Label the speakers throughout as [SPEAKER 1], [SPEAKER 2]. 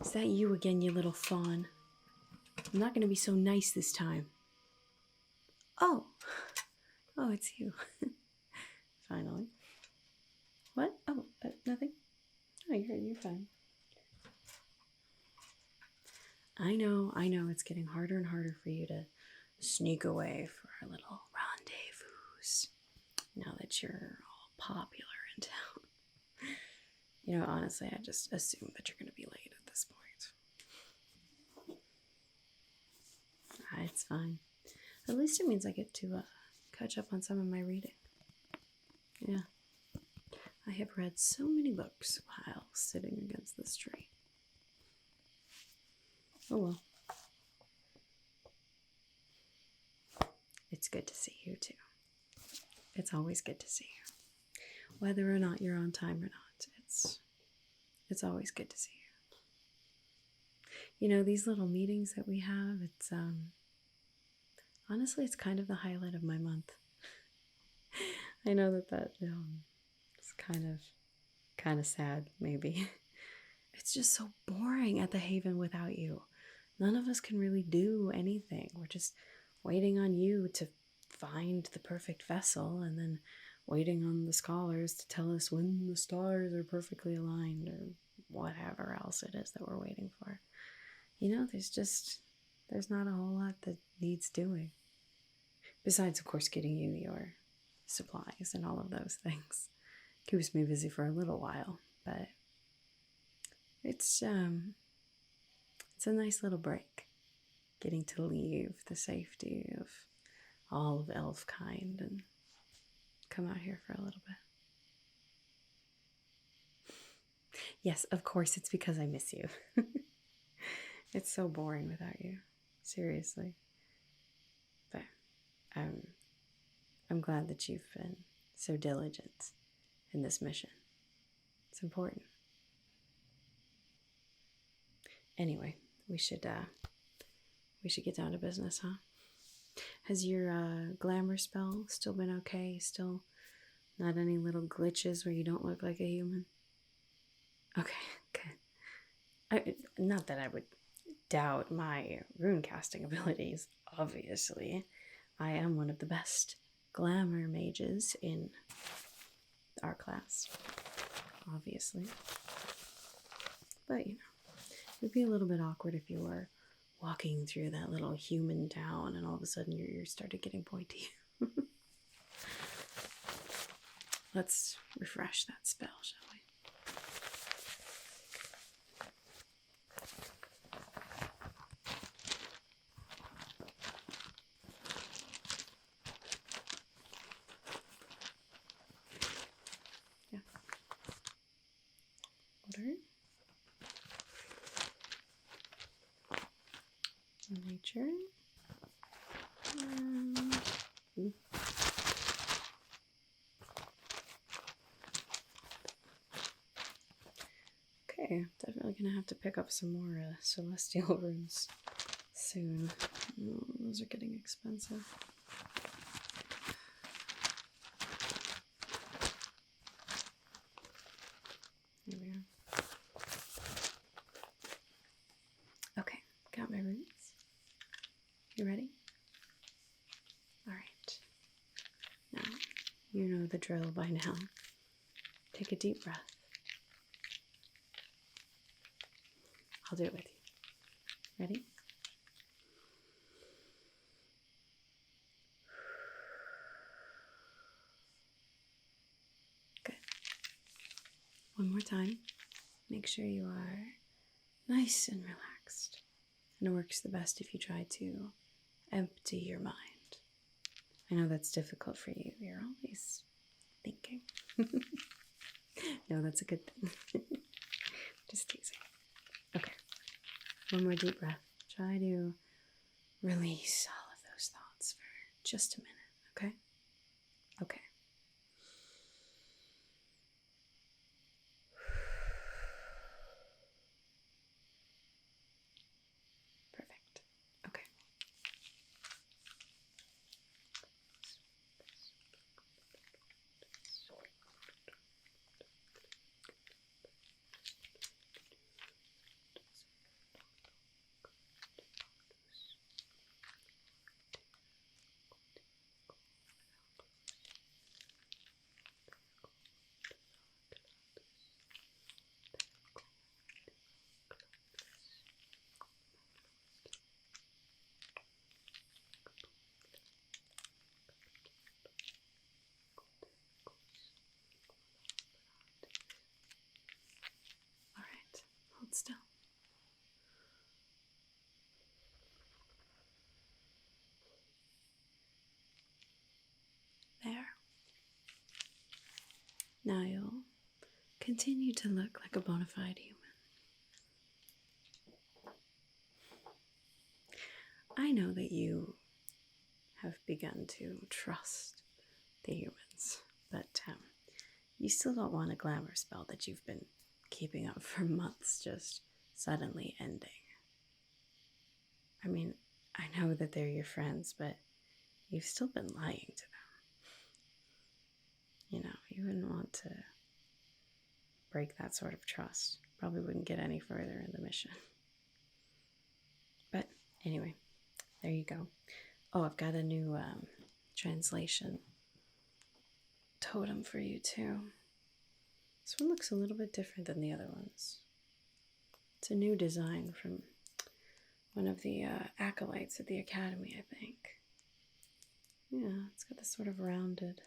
[SPEAKER 1] Is that you again, you little fawn? I'm not going to be so nice this time. Oh. Oh, it's you. Finally. What? Oh, nothing? Oh, you're fine. I know, it's getting harder and harder for you to sneak away for our little rendezvous now that you're all popular in town. You know, honestly, I just assume that you're going to be late at this point. It's fine. At least it means I get to catch up on some of my reading. Yeah. I have read so many books while sitting against this tree. Oh well. It's good to see you too. It's always good to see you. Whether or not you're on time or not, it's always good to see you. You know, these little meetings that we have, it's honestly, it's kind of the highlight of my month. I know that it's kind of sad, maybe. It's just so boring at the Haven without you. None of us can really do anything. We're just waiting on you to find the perfect vessel and then waiting on the scholars to tell us when the stars are perfectly aligned or whatever else it is that we're waiting for. You know, there's not a whole lot that needs doing. Besides, of course, getting you your supplies and all of those things. Keeps me busy for a little while, but it's a nice little break. Getting to leave the safety of all of Elfkind and come out here for a little bit. Yes, of course, it's because I miss you. It's so boring without you. Seriously. But I'm glad that you've been so diligent in this mission. It's important. Anyway, we should get down to business, huh? Has your glamour spell still been okay? Still not any little glitches where you don't look like a human? Okay. Not that I would doubt my rune casting abilities, obviously. I am one of the best glamour mages in our class, obviously. But, you know, it would be a little bit awkward if you were walking through that little human town and all of a sudden your ears started getting pointy. Let's refresh that spell, shall we? Yeah. Water. Nature. Okay, definitely gonna have to pick up some more celestial runes soon. Oh, those are getting expensive. There we are. Okay, got my runes. You ready? All right. Now, you know the drill by now. Take a deep breath. I'll do it with you. Ready? Good. One more time. Make sure you are nice and relaxed. And it works the best if you try to empty your mind. I know that's difficult for you. You're always thinking. No, that's a good thing. Just teasing. Okay. One more deep breath. Try to release all of those thoughts for just a minute, okay? Okay. Perfect. Okay. Now you'll continue to look like a bona fide human. I know that you have begun to trust the humans, but you still don't want a glamour spell that you've been keeping up for months just suddenly ending. I mean, I know that they're your friends, but you've still been lying to them. You know, you wouldn't want to break that sort of trust. Probably wouldn't get any further in the mission. But anyway, there you go. Oh, I've got a new translation totem for you too. This one looks a little bit different than the other ones. It's a new design from one of the acolytes at the academy, I think. Yeah, it's got this sort of rounded,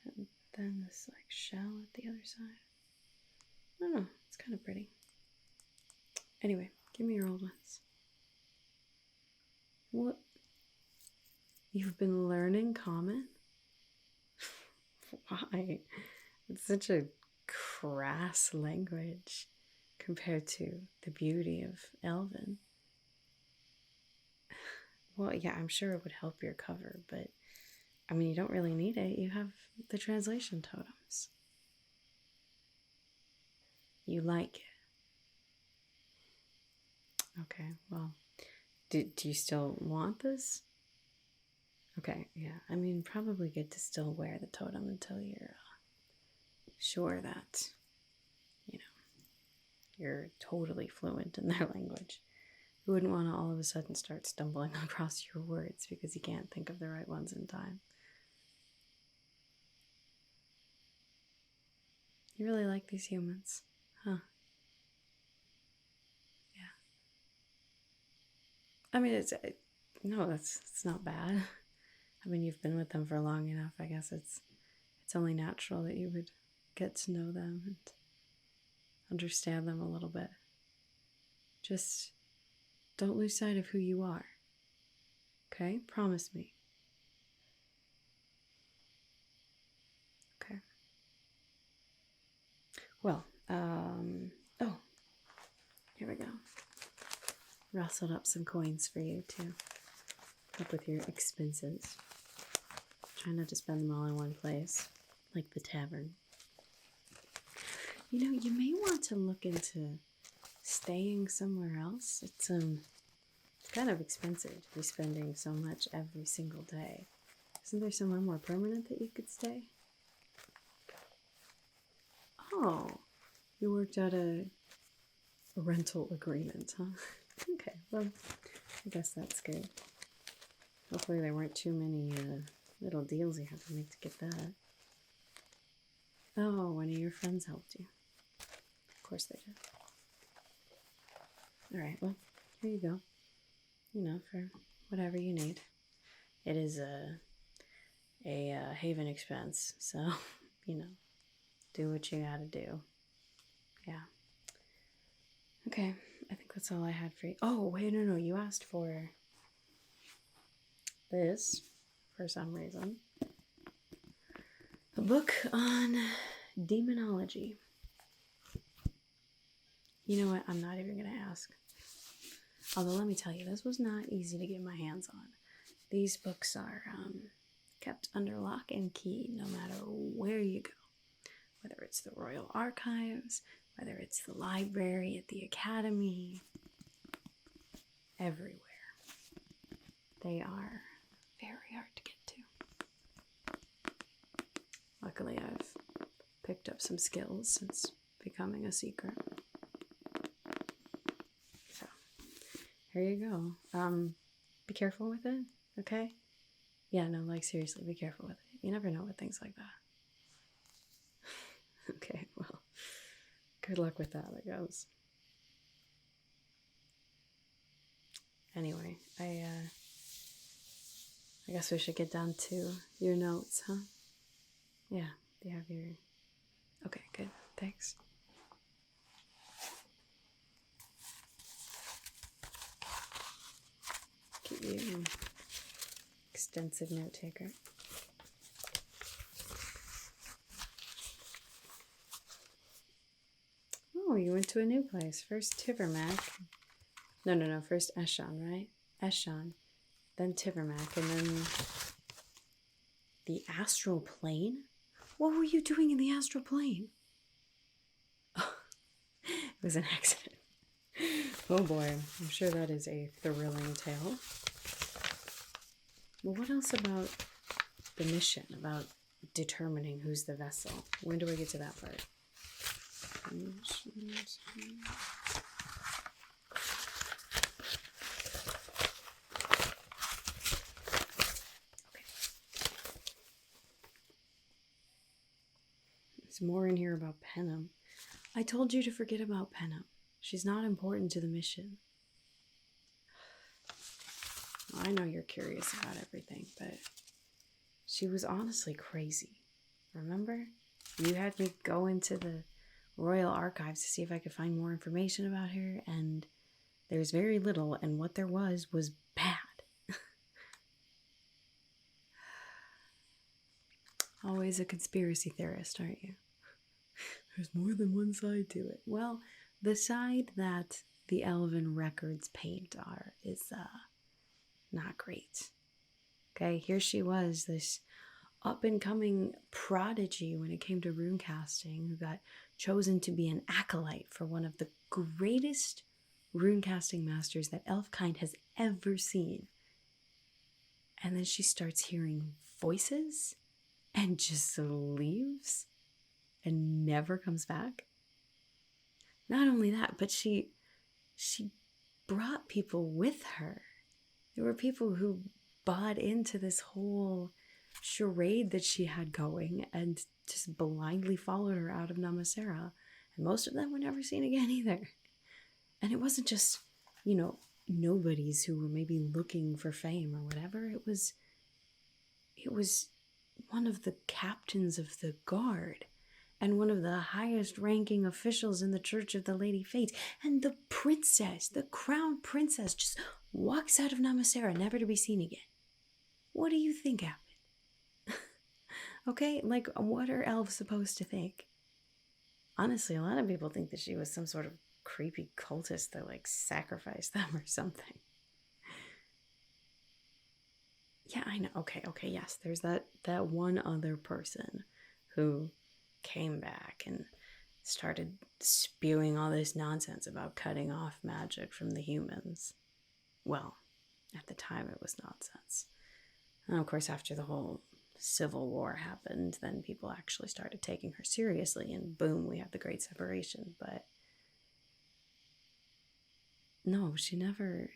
[SPEAKER 1] and then this like shell at the other side. I don't know, it's kind of pretty. Anyway, give me your old ones. What? You've been learning Common? Why? It's such a crass language compared to the beauty of Elven. Well, yeah, I'm sure it would help your cover, but I mean, you don't really need it. You have the translation totems. You like it. Okay, well, do you still want this? Okay, yeah, I mean, probably good to still wear the totem until you're sure that, you know, you're totally fluent in their language. You wouldn't want to all of a sudden start stumbling across your words because you can't think of the right ones in time. You really like these humans, huh? Yeah. I mean, it's not bad. I mean, you've been with them for long enough. I guess it's only natural that you would get to know them and understand them a little bit. Just don't lose sight of who you are. Okay? Promise me. Okay. Well, oh, here we go. Rustled up some coins for you to help with your expenses. Try not to spend them all in one place, like the tavern. You know, you may want to look into staying somewhere else. It's kind of expensive to be spending so much every single day. Isn't there somewhere more permanent that you could stay? Oh, you worked out a rental agreement, huh? Okay, well, I guess that's good. Hopefully there weren't too many little deals you had to make to get that. Oh, one of your friends helped you. Of course they did. Alright, well, here you go. You know, for whatever you need. It is a haven expense, so, you know, do what you gotta do. Yeah. Okay, I think that's all I had for you. Oh, wait, no, you asked for this, for some reason. A book on demonology. You know what? I'm not even going to ask. Although, let me tell you, this was not easy to get my hands on. These books are kept under lock and key no matter where you go. Whether it's the Royal Archives, whether it's the library at the Academy, everywhere. They are very hard to get to. Luckily, I've picked up some skills since becoming a seeker. So, here you go. Be careful with it, okay? Yeah, no, like seriously, be careful with it. You never know with things like that. Okay, well, good luck with that, I guess. Anyway, I guess we should get down to your notes, huh? Yeah, do you have your... Okay, good, thanks. Get you extensive note taker. to a new place. First Tivermac. No. First Eshon, right? Eshon. Then Tivermac. And then the astral plane? What were you doing in the astral plane? Oh, it was an accident. Oh boy. I'm sure that is a thrilling tale. Well, what else about the mission? About determining who's the vessel? When do I get to that part? There's more in here about Penum. I told you to forget about Penum. She's not important to the mission. I know you're curious about everything, but she was honestly crazy. Remember? You had me go into the Royal Archives to see if I could find more information about her, and there's very little, and what there was bad. Always a conspiracy theorist, aren't you? There's more than one side to it. Well, the side that the Elven records paint is not great. Okay, here she was, this up-and-coming prodigy when it came to rune casting, who got chosen to be an acolyte for one of the greatest rune casting masters that Elfkind has ever seen. And then she starts hearing voices and just leaves and never comes back. Not only that, but she brought people with her. There were people who bought into this whole charade that she had going and just blindly followed her out of Namasera. And most of them were never seen again either. And it wasn't just, nobodies who were maybe looking for fame or whatever. It was one of the captains of the guard and one of the highest ranking officials in the Church of the Lady Fate. And the princess, the crown princess, just walks out of Namasera, never to be seen again. What do you think happened? Okay, like, what are elves supposed to think? Honestly, a lot of people think that she was some sort of creepy cultist that, like, sacrificed them or something. Yeah, I know. Okay, yes. There's that one other person who came back and started spewing all this nonsense about cutting off magic from the humans. Well, at the time it was nonsense. And of course, after the whole Civil War happened, then people actually started taking her seriously, and boom, we have the Great Separation. But no, she never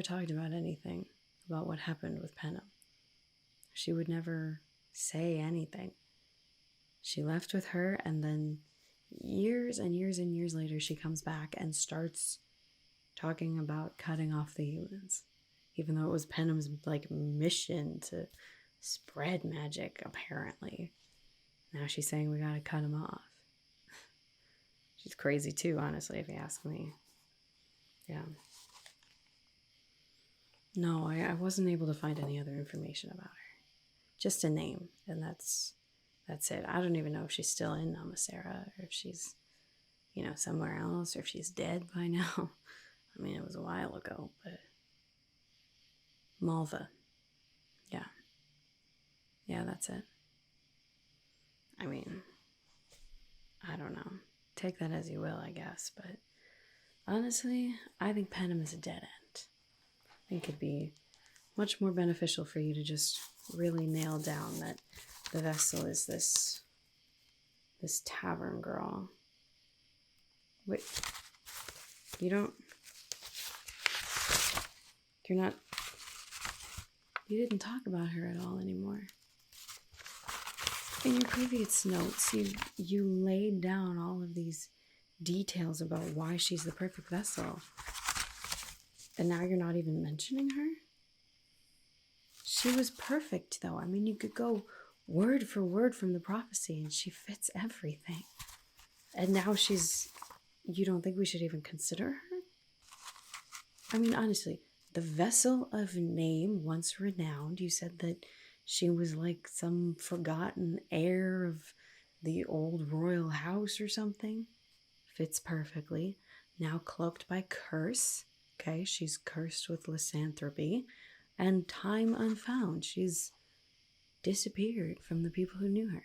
[SPEAKER 1] talked about anything about what happened with Penum. She would never say anything. She left with her, and then years and years and years later, she comes back and starts talking about cutting off the humans. Even though it was Penum's, mission to spread magic, apparently. Now she's saying we gotta cut him off. She's crazy too, honestly, if you ask me. Yeah. No, I wasn't able to find any other information about her. Just a name, and that's it. I don't even know if she's still in Namasera, or if she's, somewhere else, or if she's dead by now. I mean, it was a while ago, but... Malva. Yeah. Yeah, that's it. I mean, I don't know. Take that as you will, I guess, but honestly, I think Penum is a dead end. I think it'd be much more beneficial for you to just really nail down that the vessel is this tavern girl. Wait, you didn't talk about her at all anymore. In your previous notes, you laid down all of these details about why she's the perfect vessel. And now you're not even mentioning her? She was perfect, though. I mean, you could go word for word from the prophecy, and she fits everything. And now you don't think we should even consider her? I mean, honestly, the vessel of name, once renowned, you said that she was like some forgotten heir of the old royal house or something. Fits perfectly. now cloaked by curse. Okay, she's cursed with lysanthropy and time unfound. She's disappeared from the people who knew her.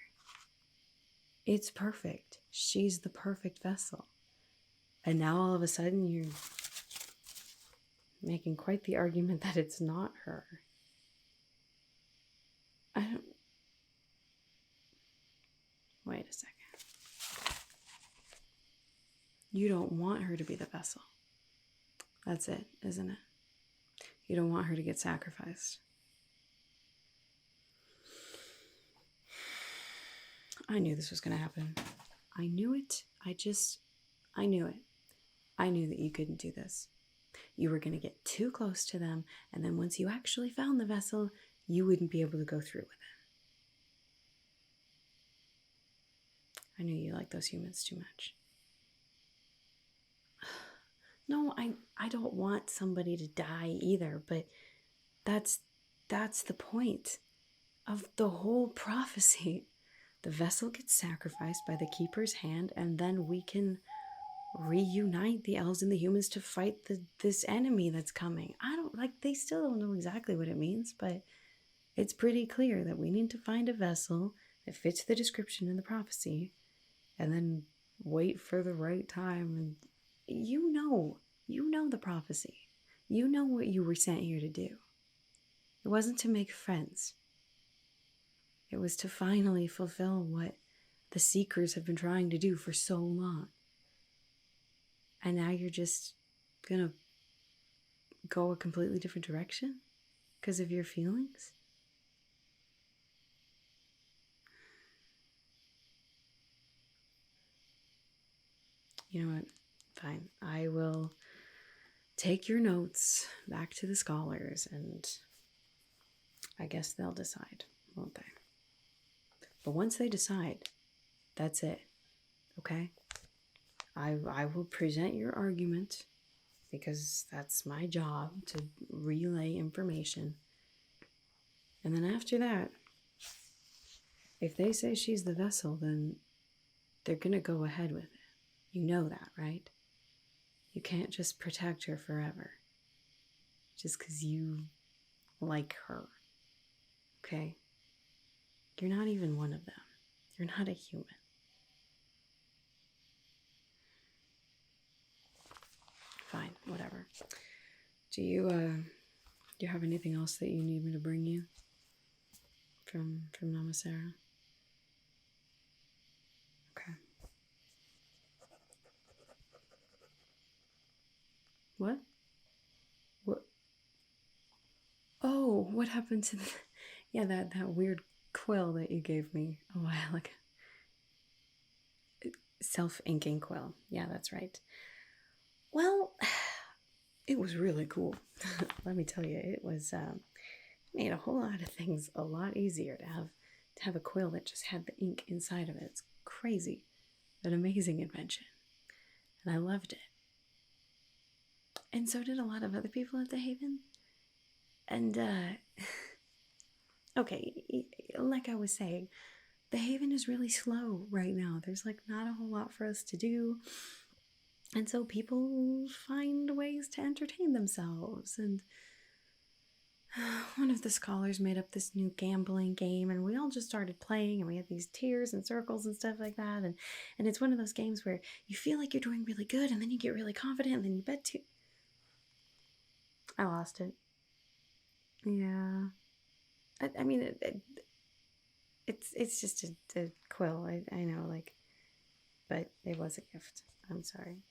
[SPEAKER 1] It's perfect. She's the perfect vessel. And now all of a sudden you're making quite the argument that it's not her. Wait a second. You don't want her to be the vessel. That's it, isn't it? You don't want her to get sacrificed. I knew this was going to happen. I knew it. I knew it. I knew that you couldn't do this. You were going to get too close to them, and then once you actually found the vessel, you wouldn't be able to go through with it. I knew you liked those humans too much. No, I don't want somebody to die either, but that's the point of the whole prophecy. The vessel gets sacrificed by the keeper's hand, and then we can reunite the elves and the humans to fight this enemy that's coming. They still don't know exactly what it means, but it's pretty clear that we need to find a vessel that fits the description in the prophecy, and then wait for the right time. And you know the prophecy. You know what you were sent here to do. It wasn't to make friends. It was to finally fulfill what the Seekers have been trying to do for so long. And now you're just gonna go a completely different direction because of your feelings? You know what? Fine. I will take your notes back to the scholars, and I guess they'll decide, won't they? But once they decide, that's it. Okay? I will present your argument because that's my job, to relay information. And then after that, if they say she's the vessel, then they're going to go ahead with it. You know that, right? You can't just protect her forever just because you like her. Okay? You're not even one of them. You're not a human. Fine, whatever. Do you have anything else that you need me to bring you from Namasera? Okay. What? Oh, what happened to that weird quill that you gave me a while ago? Self-inking quill. Yeah, that's right. Well, it was really cool. Let me tell you, it was made a whole lot of things a lot easier to have a quill that just had the ink inside of it. It's crazy, an amazing invention, and I loved it. And so did a lot of other people at the Haven. And okay, like I was saying, the Haven is really slow right now. There's not a whole lot for us to do. And so people find ways to entertain themselves. And one of the scholars made up this new gambling game, and we all just started playing, and we had these tiers and circles and stuff like that. And it's one of those games where you feel like you're doing really good, and then you get really confident, and then you bet too. I lost it. Yeah. I mean, it's just a quill. I know, but it was a gift. I'm sorry.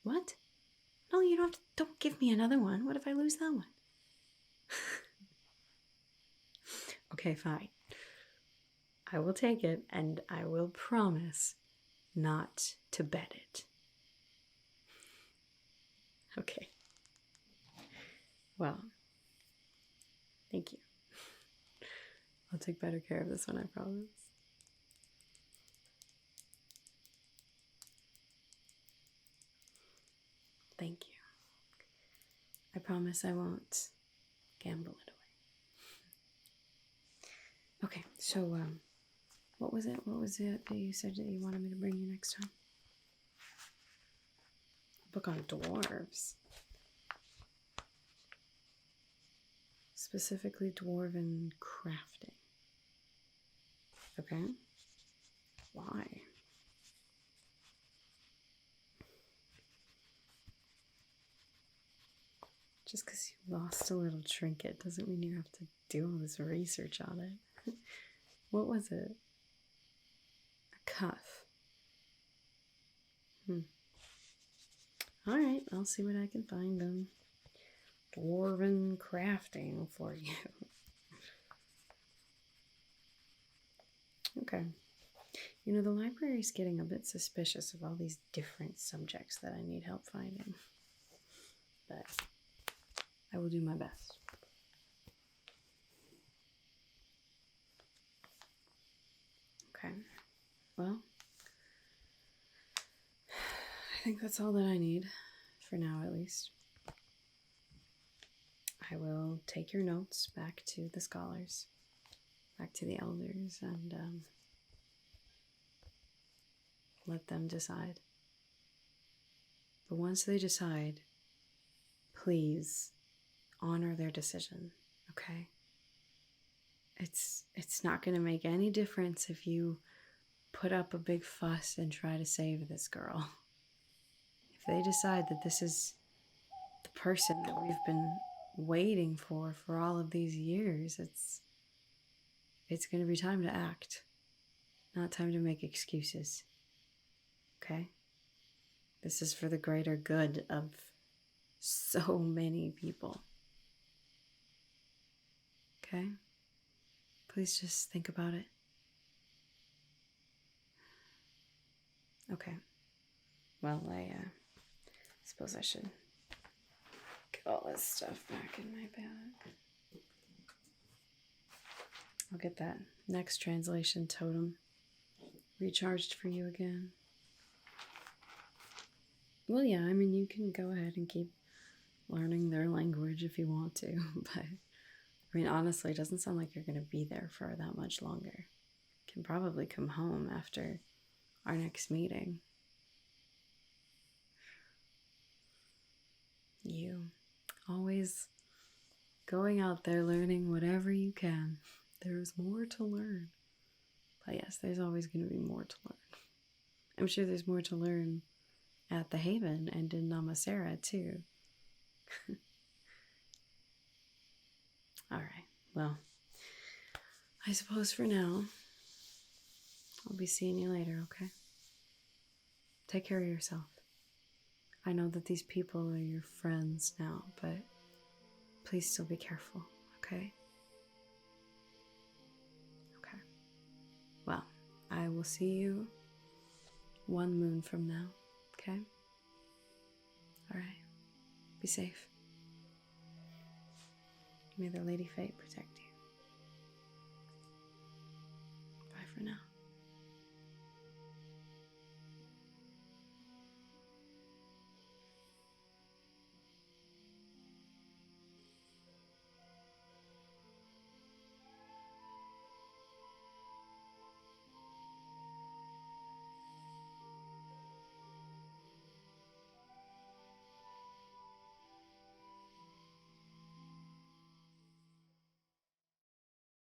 [SPEAKER 1] What? No, you don't give me another one. What if I lose that one? Okay, fine. I will take it, and I will promise not to bet it. Okay. Well, thank you. I'll take better care of this one, I promise. Thank you. I promise I won't gamble it away. Okay, so what was it? What was it that you said that you wanted me to bring you next time? Book on dwarves. Specifically dwarven crafting. Okay. Why? Just because you lost a little trinket doesn't mean you have to do all this research on it. What was it? A cuff. Alright, I'll see what I can find on dwarven crafting for you. Okay. You know, the library's getting a bit suspicious of all these different subjects that I need help finding. But I will do my best. Okay. Well, I think that's all that I need, for now at least. I will take your notes back to the scholars, back to the elders, and let them decide. But once they decide, please honor their decision, okay? It's not going to make any difference if you put up a big fuss and try to save this girl. If they decide that this is the person that we've been waiting for all of these years, it's going to be time to act, not time to make excuses. Okay? This is for the greater good of so many people. Okay? Please just think about it. Okay. Well, I suppose I should get all this stuff back in my bag. I'll get that next translation totem recharged for you again. Well, yeah, I mean, you can go ahead and keep learning their language if you want to, but, I mean, honestly, it doesn't sound like you're going to be there for that much longer. You can probably come home after our next meeting. You always going out there learning whatever you can. There's more to learn. But yes, there's always going to be more to learn. I'm sure there's more to learn at the Haven and in Namasera too. Alright, well, I suppose for now, I'll be seeing you later, okay? Take care of yourself. I know that these people are your friends now, but please still be careful, okay? Okay. Well, I will see you one moon from now, okay? Alright. Be safe. May the Lady Fate protect you.